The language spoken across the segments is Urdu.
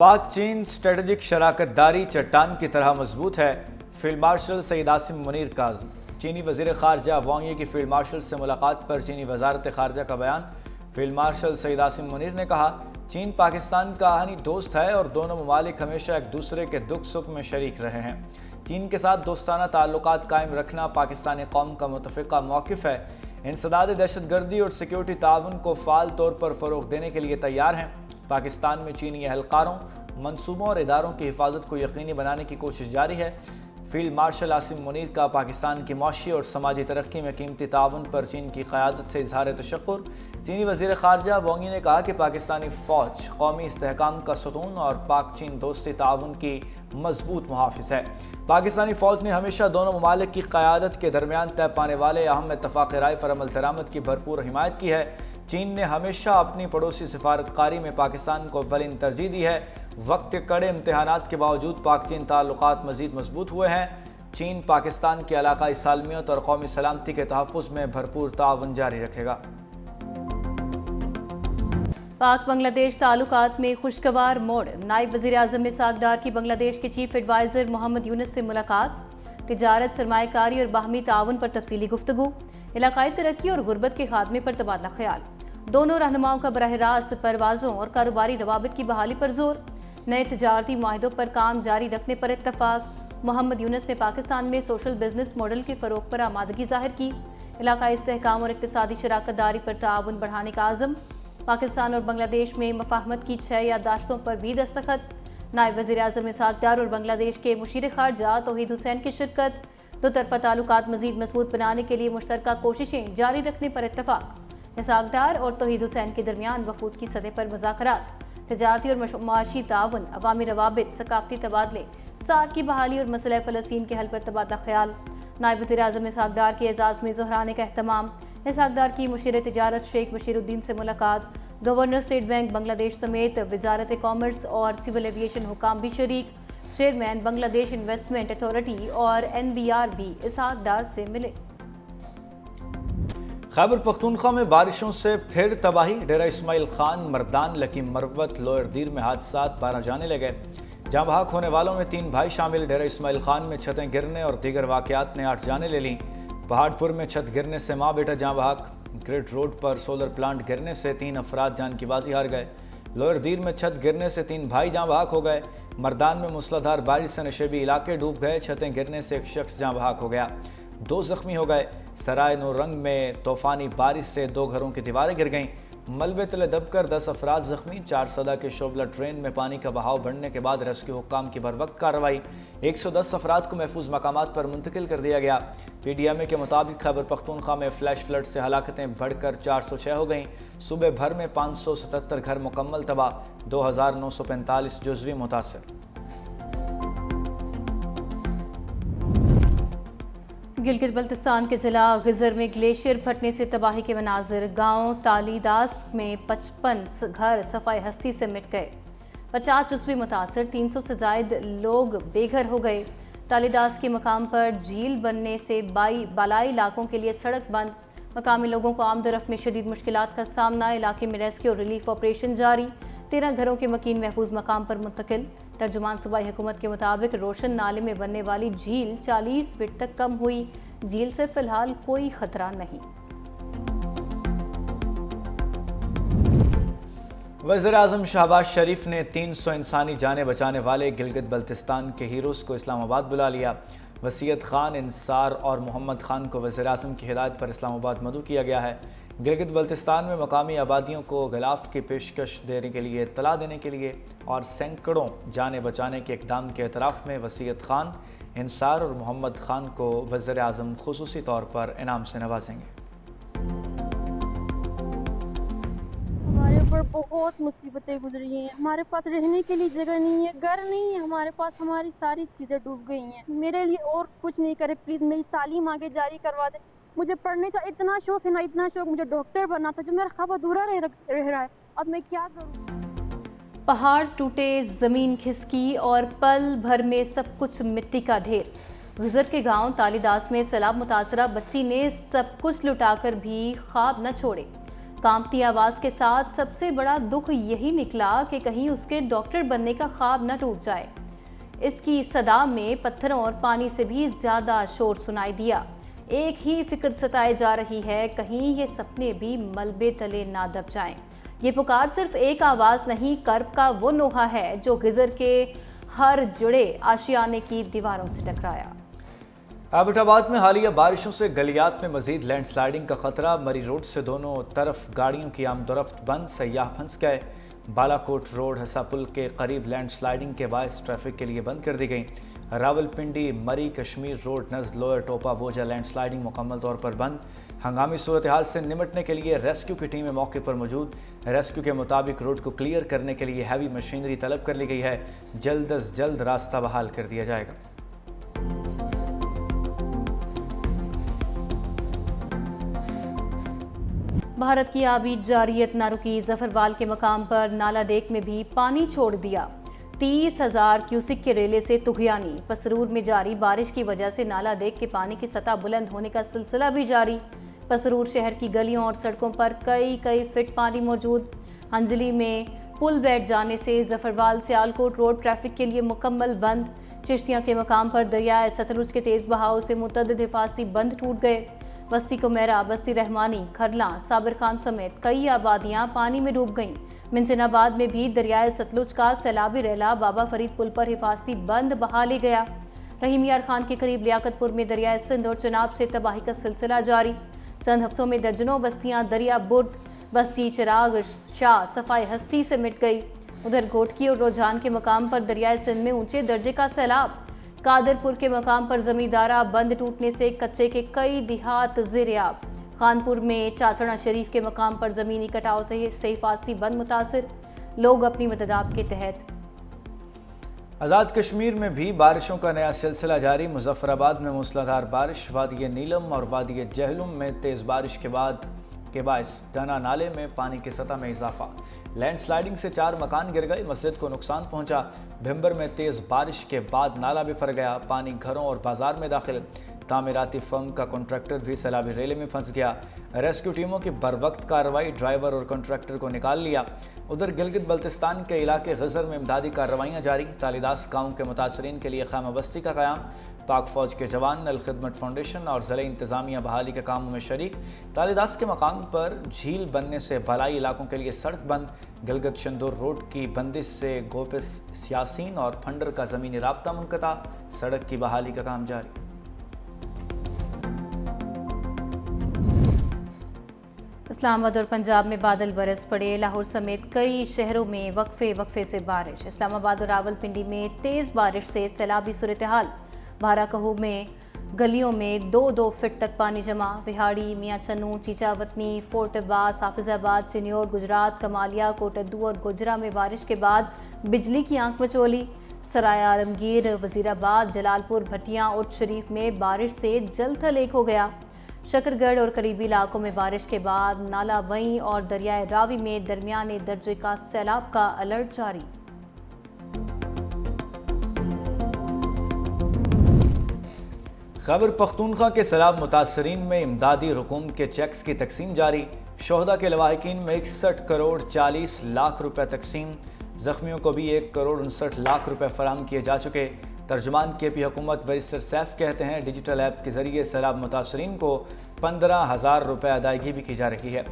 پاک چین اسٹریٹجک شراکت داری چٹان کی طرح مضبوط ہے، فیلڈ مارشل سعید عاصم منیر کا عزم۔ چینی وزیر خارجہ وانگ یی کی فیلڈ مارشل سے ملاقات پر چینی وزارت خارجہ کا بیان۔ فیلڈ مارشل سعید عاصم منیر نے کہا، چین پاکستان کا آہنی دوست ہے اور دونوں ممالک ہمیشہ ایک دوسرے کے دکھ سکھ میں شریک رہے ہیں۔ چین کے ساتھ دوستانہ تعلقات قائم رکھنا پاکستانی قوم کا متفقہ موقف ہے۔ انسداد دہشت گردی اور سیکیورٹی تعاون کو فعال طور پر فروغ دینے کے لیے تیار ہیں۔ پاکستان میں چینی اہلکاروں، منصوبوں اور اداروں کی حفاظت کو یقینی بنانے کی کوشش جاری ہے۔ فیلڈ مارشل عاصم منیر کا پاکستان کی معاشی اور سماجی ترقی میں قیمتی تعاون پر چین کی قیادت سے اظہار تشکر۔ چینی وزیر خارجہ وانگ یی نے کہا کہ پاکستانی فوج قومی استحکام کا ستون اور پاک چین دوستی تعاون کی مضبوط محافظ ہے۔ پاکستانی فوج نے ہمیشہ دونوں ممالک کی قیادت کے درمیان طے پانے والے اہم اتفاق رائے پر عمل درآمد کی بھرپور حمایت کی ہے۔ چین نے ہمیشہ اپنی پڑوسی سفارتکاری میں پاکستان کو اولین ترجیح دی ہے۔ وقت کے کڑے امتحانات کے باوجود پاک چین تعلقات مزید مضبوط ہوئے ہیں۔ چین پاکستان کی علاقائی سالمیت اور قومی سلامتی کے تحفظ میں بھرپور تعاون جاری رکھے گا۔ پاک بنگلہ دیش تعلقات میں خوشگوار موڑ، نائب وزیر اعظم اسحاق ڈار کی بنگلہ دیش کے چیف ایڈوائزر محمد یونس سے ملاقات۔ تجارت، سرمایہ کاری اور باہمی تعاون پر تفصیلی گفتگو، علاقائی ترقی اور غربت کے خاتمے پر تبادلہ خیال۔ دونوں رہنماؤں کا براہ راست پروازوں اور کاروباری روابط کی بحالی پر زور، نئے تجارتی معاہدوں پر کام جاری رکھنے پر اتفاق۔ محمد یونس نے پاکستان میں سوشل بزنس ماڈل کے فروغ پر آمادگی ظاہر کی، علاقائی استحکام اور اقتصادی شراکت داری پر تعاون بڑھانے کا عزم۔ پاکستان اور بنگلہ دیش میں مفاہمت کی 6 یادداشتوں پر بھی دستخط۔ نائب وزیر اعظم اسحاق ڈار اور بنگلہ دیش کے مشیر خارجہ توحید حسین کی شرکت۔ دو طرفہ تعلقات مزید مضبوط بنانے کے لیے مشترکہ کوششیں جاری رکھنے پر اتفاق۔ اسحاق ڈار اور توحید حسین کے درمیان وفود کی سطح پر مذاکرات، تجارتی اور معاشی تعاون، عوامی روابط، ثقافتی تبادلے، ساتھ کی بحالی اور مسئلہ فلسطین کے حل پر تبادلہ خیال۔ نائب وزیر اعظم اسحاق ڈار کے اعزاز میں ظہرانے کا اہتمام۔ اسحاق ڈار کی مشیر تجارت شیخ بشیر الدین سے ملاقات۔ گورنر اسٹیٹ بینک بنگلہ دیش سمیت وزارت کامرس اور سول ایویشن حکام بھی شریک۔ چیئرمین بنگلہ دیش انویسٹمنٹ اتھارٹی اور NBR بھی اسحاق ڈار سے ملے۔ خیبر پختونخوا میں بارشوں سے پھر تباہی، ڈیرہ اسماعیل خان، مردان، لکی مروت، لوئر دیر میں حادثات پارہ جانے لگے۔ جاں بحق ہونے والوں میں 3 بھائی شامل۔ ڈیرہ اسماعیل خان میں چھتیں گرنے اور دیگر واقعات نے 8 جانیں لے لیں۔ پہاڑ پور میں چھت گرنے سے ماں بیٹا جاں بحق۔ گریڈ روڈ پر سولر پلانٹ گرنے سے 3 افراد جان کی بازی ہار گئے۔ لوئر دیر میں چھت گرنے سے 3 بھائی جاں بحق ہو گئے۔ مردان میں موسلادھار بارش سے نشیبی علاقے ڈوب گئے، چھتیں گرنے سے 1 شخص جاں بحق ہو گیا، 2 زخمی ہو گئے۔ سرائے نورنگ میں طوفانی بارش سے 2 گھروں کی دیواریں گر گئیں، ملبے تلے دب کر 10 افراد زخمی۔ 4 سدہ کے شوبلہ ٹرین میں پانی کا بہاؤ بڑھنے کے بعد ریسکیو حکام کی بروقت کارروائی، 110 افراد کو محفوظ مقامات پر منتقل کر دیا گیا۔ PDMA کے مطابق خیبر پختونخوا میں فلیش فلڈ سے ہلاکتیں بڑھ کر 406 ہو گئیں۔ صوبے بھر میں 577 گھر مکمل تباہ، 2945 جزوی متاثر۔ گلگت بلتستان کے ضلع غزر میں گلیشیئر پھٹنے سے تباہی کے مناظر۔ گاؤں تالی داس میں 55 گھر صفائی ہستی سے مٹ گئے، 50 جزوی متاثر، 300 سے زائد لوگ بے گھر ہو گئے۔ تالی داس کے مقام پر جھیل بننے سے بالائی علاقوں کے لیے سڑک بند، مقامی لوگوں کو آمد و رفت میں شدید مشکلات کا سامنا۔ علاقے میں ریسکیو اور ریلیف آپریشن جاری، 13 گھروں کے مکین محفوظ مقام پر منتقل۔ ترجمان صوبائی حکومت کے مطابق روشن نالے میں بننے والی جھیل 40 فٹ تک کم ہوئی، جھیل سے فی الحال کوئی خطرہ نہیں۔ وزیر اعظم شہباز شریف نے 300 انسانی جانیں بچانے والے گلگت بلتستان کے ہیروز کو اسلام آباد بلا لیا۔ وسیعت خان، انصار اور محمد خان کو وزیر اعظم کی ہدایت پر اسلام آباد مدعو کیا گیا ہے۔ گلگت بلتستان میں مقامی آبادیوں کو غلاف کی پیشکش دینے کے لیے، اطلاع دینے کے لیے اور سینکڑوں جانیں بچانے کے اقدام کے اعتراف میں وسیعت خان، انصار اور محمد خان کو وزیر اعظم خصوصی طور پر انعام سے نوازیں گے۔ ہمارے اوپر بہت مصیبتیں گزری ہیں، ہمارے پاس رہنے کے لیے جگہ نہیں ہے، گھر نہیں ہے ہمارے پاس، ہماری ساری چیزیں ڈوب گئی ہیں۔ میرے لیے اور کچھ نہیں کرے پلیز، میری تعلیم آگے جاری کروا دے۔ مجھے پڑھنے کا اتنا شوق ہے نا، اتنا شوق، مجھے ڈاکٹر بننا تھا، جو میرا خواب ادھورا رہ رہا ہے، اب میں کیا کروں؟ پہاڑ ٹوٹے، زمین کھسکی اور پل بھر میں سب کچھ مٹی کا ڈھیر۔ غزر کے گاؤں تالی داس میں سیلاب متاثرہ بچی نے سب کچھ لٹا کر بھی خواب نہ چھوڑے۔ کانپتی آواز کے ساتھ سب سے بڑا دکھ یہی نکلا کہ کہیں اس کے ڈاکٹر بننے کا خواب نہ ٹوٹ جائے۔ اس کی صدا میں پتھروں اور پانی سے بھی زیادہ شور سنائی دیا۔ ایک ہی فکر ستائے جا رہی ہے، کہیں یہ سپنے بھی ملبے تلے نہ دب جائیں۔ یہ پکار صرف ایک آواز نہیں، کرب کا وہ نوحہ ہے جو گزر کے ہر جڑے آشیانے کی دیواروں سے ٹکرایا۔ ایبٹ آباد میں حالیہ بارشوں سے گلیات میں مزید لینڈ سلائیڈنگ کا خطرہ۔ مری روڈ سے دونوں طرف گاڑیوں کی آمد و رفت بند، سیاح پھنس گئے۔ بالا کوٹ روڈ ہسا پل کے قریب لینڈ سلائیڈنگ کے باعث ٹریفک کے لیے بند کر دی گئی۔ راولپنڈی مری کشمیر روڈ نزد لوئر ٹوپا بوجھا لینڈ سلائیڈنگ مکمل طور پر بند۔ ہنگامی صورتحال سے نمٹنے کے لیے ریسکیو کی ٹیمیں موقع پر موجود۔ ریسکیو کے مطابق روڈ کو کلیئر کرنے کے لیے ہیوی مشینری طلب کر لی گئی ہے۔ جلد از جلد راستہ بحال کر دیا جائے گا۔ بھارت کی آبی جارحیت نہ رکی، ظفروال کے مقام پر نالا ڈیک میں بھی پانی چھوڑ دیا۔ 30,000 کیوسک کے ریلے سے طغیانی۔ پسرور میں جاری بارش کی وجہ سے نالا ڈیک کے پانی کی سطح بلند ہونے کا سلسلہ بھی جاری۔ پسرور شہر کی گلیوں اور سڑکوں پر کئی فٹ پانی موجود۔ انجلی میں پل بیٹھ جانے سے ظفروال سیالکوٹ روڈ ٹریفک کے لیے مکمل بند۔ چشتیاں کے مقام پر دریائے ستلج کے تیز بہاؤ سے متعدد حفاظتی بند ٹوٹ گئے۔ بستی کمیرا، بستی رحمانی، کھرلاں، صابر خان سمیت کئی آبادیاں پانی میں ڈوب گئیں۔ منچن آباد میں بھی دریائے ستلج کا سیلابی ریلا بابا فرید پل پر حفاظتی بند بہا لے گیا۔ رحیم یار خان کے قریب لیاقت پور میں دریائے سندھ اور چناب سے تباہی کا سلسلہ جاری۔ چند ہفتوں میں درجنوں بستیاں دریا برد، بستی چراغ شاہ صفائی ہستی سے مٹ گئی۔ ادھر گھوٹکی اور روجان کے مقام پر دریائے سندھ میں اونچے درجے کا سیلاب۔ قادرپور کے مقام پر زمیندارہ بند ٹوٹنے سے کچے کے کئی دیہات زیریاب۔ خانپور میں چاچڑا شریف کے مقام پر زمینی کٹاؤ سے حفاظتی بند متاثر، لوگ اپنی مدداب کے تحت۔ آزاد کشمیر میں بھی بارشوں کا نیا سلسلہ جاری۔ مظفر آباد میں موسلادھار بارش، وادی نیلم اور وادی جہلم میں تیز بارش کے باعث ڈنا نالے میں پانی کی سطح میں اضافہ۔ لینڈ سلائیڈنگ سے 4 مکان گر گئے، مسجد کو نقصان پہنچا۔ بھمبر میں تیز بارش کے بعد نالا بفر گیا، پانی گھروں اور بازار میں داخل۔ تعمیراتی فرم کا کنٹریکٹر بھی سیلابی ریلے میں پھنس گیا۔ ریسکیو ٹیموں کی بروقت کارروائی، ڈرائیور اور کنٹریکٹر کو نکال لیا۔ ادھر گلگت بلتستان کے علاقے غزر میں امدادی کارروائیاں جاری۔ تالیداس گاؤں کے متاثرین کے لیے خیمہ بستی کا قیام۔ پاک فوج کے جوان، الخدمت فاؤنڈیشن اور ضلعی انتظامیہ بحالی کے کاموں میں شریک۔ تالیداس کے مقام پر جھیل بننے سے بالائی علاقوں کے لیے سڑک بند۔ گلگت شندور روڈ کی بندش سے گوپس سیاسین اور پھنڈر کا زمینی رابطہ منقطع، سڑک کی بحالی کا کام جاری۔ اسلام آباد اور پنجاب میں بادل برس پڑے، لاہور سمیت کئی شہروں میں وقفے سے بارش۔ اسلام آباد اور راولپنڈی میں تیز بارش سے سیلابی صورتحال۔ بھارا کہو میں گلیوں میں 2 فٹ تک پانی جمع۔ وہاڑی، میاں چنو، چیچا وطنی، فورٹ عباس، حافظ آباد، چنیور، گجرات، کمالیہ، کوٹدو اور گوجرا میں بارش کے بعد بجلی کی آنکھ مچولی۔ سرائے عالمگیر، وزیر آباد، جلال پور، بھٹیاں، اٹھ شریف میں بارش سے جل تھل ایک ہو گیا۔ شکر گڑھ اور قریبی علاقوں میں بارش کے بعد نالا وئیں اور دریائے راوی میں درمیانے درجے کا سیلاب کا الرٹ جاری۔ خیبر پختونخوا کے سیلاب متاثرین میں امدادی رقوم کے چیکس کی تقسیم جاری۔ شہداء کے لواحقین میں 61 کروڑ 40 لاکھ روپے تقسیم۔ زخمیوں کو بھی 1 کروڑ 59 لاکھ روپے فراہم کیے جا چکے۔ ترجمان کے پی حکومت بیرسٹر سیف کہتے ہیں ڈیجیٹل ایپ کے ذریعے سیلاب متاثرین کو 15,000 روپے ادائیگی بھی کی جا رہی ہے۔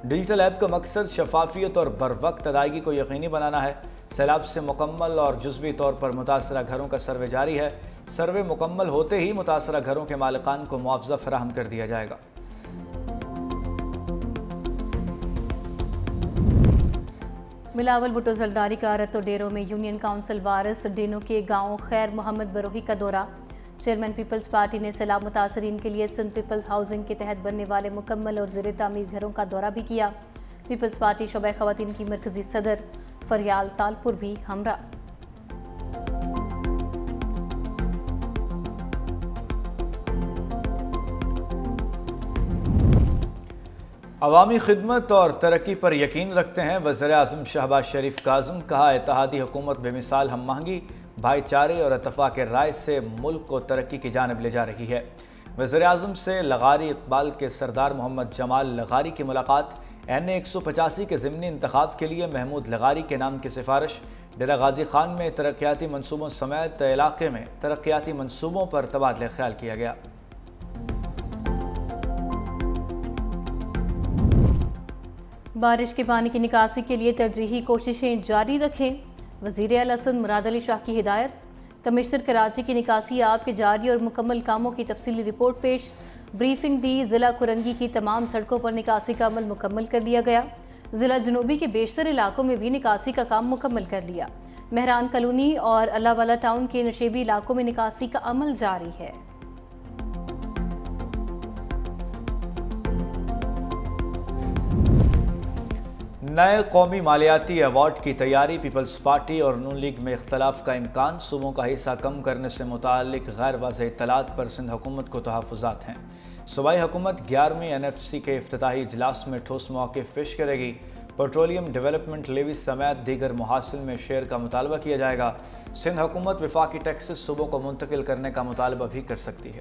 ڈیجیٹل ایپ کا مقصد شفافیت اور بروقت ادائیگی کو یقینی بنانا ہے۔ سیلاب سے مکمل اور جزوی طور پر متاثرہ گھروں کا سروے جاری ہے۔ سروے مکمل ہوتے ہی متاثرہ گھروں کے مالکان کو معاوضہ فراہم کر دیا جائے گا۔ بلاول بھٹو زرداری کا رت و ڈیروں میں یونین کونسل وارث ڈینو کے گاؤں خیر محمد بروہی کا دورہ۔ چیئرمین پیپلز پارٹی نے سیلاب متاثرین کے لیے سندھ پیپلز ہاؤسنگ کے تحت بننے والے مکمل اور زیر تعمیر گھروں کا دورہ بھی کیا۔ پیپلز پارٹی شعبہ خواتین کی مرکزی صدر فریال تالپور بھی ہمراہ۔ عوامی خدمت اور ترقی پر یقین رکھتے ہیں وزیر اعظم شہباز شریف کاظم۔ کہا اتحادی حکومت بے مثال ہم آہنگی، بھائی چارے اور اتفاق رائے سے ملک کو ترقی کی جانب لے جا رہی ہے۔ وزیر اعظم سے لغاری اقبال کے سردار محمد جمال لغاری کی ملاقات۔ NA 185 کے ضمنی انتخاب کے لیے محمود لغاری کے نام کی سفارش۔ ڈیرہ غازی خان میں ترقیاتی منصوبوں سمیت علاقے میں ترقیاتی منصوبوں پر تبادلہ خیال کیا گیا۔ بارش کے پانی کی نکاسی کے لیے ترجیحی کوششیں جاری رکھیں، وزیر اعلیٰ سندھ مراد علی شاہ کی ہدایت۔ کمشنر کراچی کی نکاسی آپ کے جاری اور مکمل کاموں کی تفصیلی رپورٹ پیش۔ بریفنگ دی، ضلع کرنگی کی تمام سڑکوں پر نکاسی کا عمل مکمل کر لیا گیا۔ ضلع جنوبی کے بیشتر علاقوں میں بھی نکاسی کا کام مکمل کر لیا۔ مہران کالونی اور اللہ والا ٹاؤن کے نشیبی علاقوں میں نکاسی کا عمل جاری ہے۔ نئے قومی مالیاتی ایوارڈ کی تیاری، پیپلز پارٹی اور نون لیگ میں اختلاف کا امکان، صوبوں کا حصہ کم کرنے سے متعلق غیر واضح اطلاعات پر سندھ حکومت کو تحفظات ہیں۔ صوبائی حکومت 11ویں NFC کے افتتاحی اجلاس میں ٹھوس موقف پیش کرے گی۔ پیٹرولیم ڈیولپمنٹ لیوی سمیت دیگر محاصل میں شیئر کا مطالبہ کیا جائے گا۔ سندھ حکومت وفاقی ٹیکسز صوبوں کو منتقل کرنے کا مطالبہ بھی کر سکتی ہے۔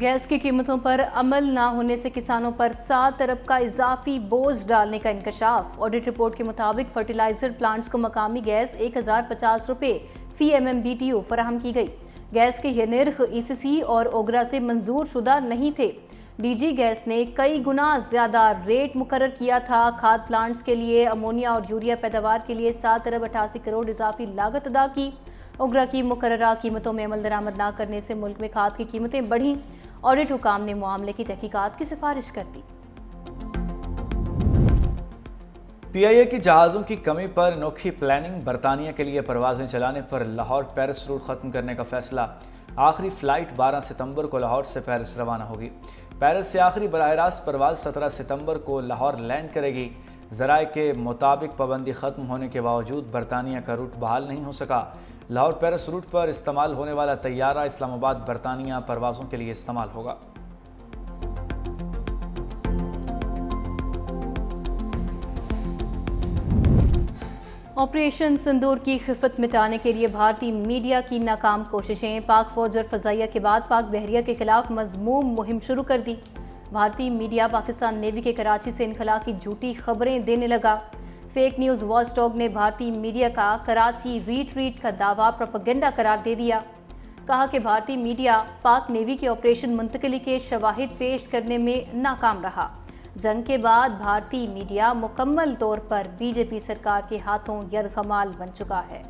گیس کی قیمتوں پر عمل نہ ہونے سے کسانوں پر 7 ارب کا اضافی بوجھ ڈالنے کا انکشاف۔ آڈٹ رپورٹ کے مطابق فرٹیلائزر پلانٹس کو مقامی گیس 1050 روپے فی MMBTU فراہم کی گئی۔ گیس کے یہ نرخ ECC اور اوگرا سے منظور شدہ نہیں تھے۔ DG گیس نے کئی گنا زیادہ ریٹ مقرر کیا تھا۔ کھاد پلانٹس کے لیے امونیا اور یوریا پیداوار کے لیے 7 ارب 88 کروڑ اضافی لاگت ادا کی۔ اوگرا کی مقررہ قیمتوں میں عمل درآمد نہ کرنے سے ملک میں کھاد کی قیمتیں بڑھیں۔ آڈٹ حکام نے معاملے کی تحقیقات کی سفارش کر دی۔ PIA کی جہازوں کی کمی پر انوکھی پلاننگ، برطانیہ کے لیے پروازیں چلانے پر لاہور پیرس روٹ ختم کرنے کا فیصلہ۔ آخری فلائٹ 12 ستمبر کو لاہور سے پیرس روانہ ہوگی۔ پیرس سے آخری براہ راست پرواز 17 ستمبر کو لاہور لینڈ کرے گی۔ ذرائع کے مطابق پابندی ختم ہونے کے باوجود برطانیہ کا روٹ بحال نہیں ہو سکا۔ لاہور پیرس روٹ پر استعمال ہونے والا طیارہ اسلام آباد برطانیہ پروازوں کے لیے استعمال ہوگا۔ آپریشن سندور کی خفت مٹانے کے لیے بھارتی میڈیا کی ناکام کوششیں، پاک فوج اور فضائیہ کے بعد پاک بحریہ کے خلاف مذموم مہم شروع کر دی۔ بھارتی میڈیا پاکستان نیوی کے کراچی سے انخلاء کی جھوٹی خبریں دینے لگا۔ فیک نیوز واچ ڈاگ نے بھارتی میڈیا کا کراچی ریٹریٹ کا دعویٰ پروپیگنڈا قرار دے دیا۔ کہا کہ بھارتی میڈیا پاک نیوی کے آپریشن منتقلی کے شواہد پیش کرنے میں ناکام رہا۔ جنگ کے بعد بھارتی میڈیا مکمل طور پر BJP سرکار کے ہاتھوں یرغمال بن چکا ہے۔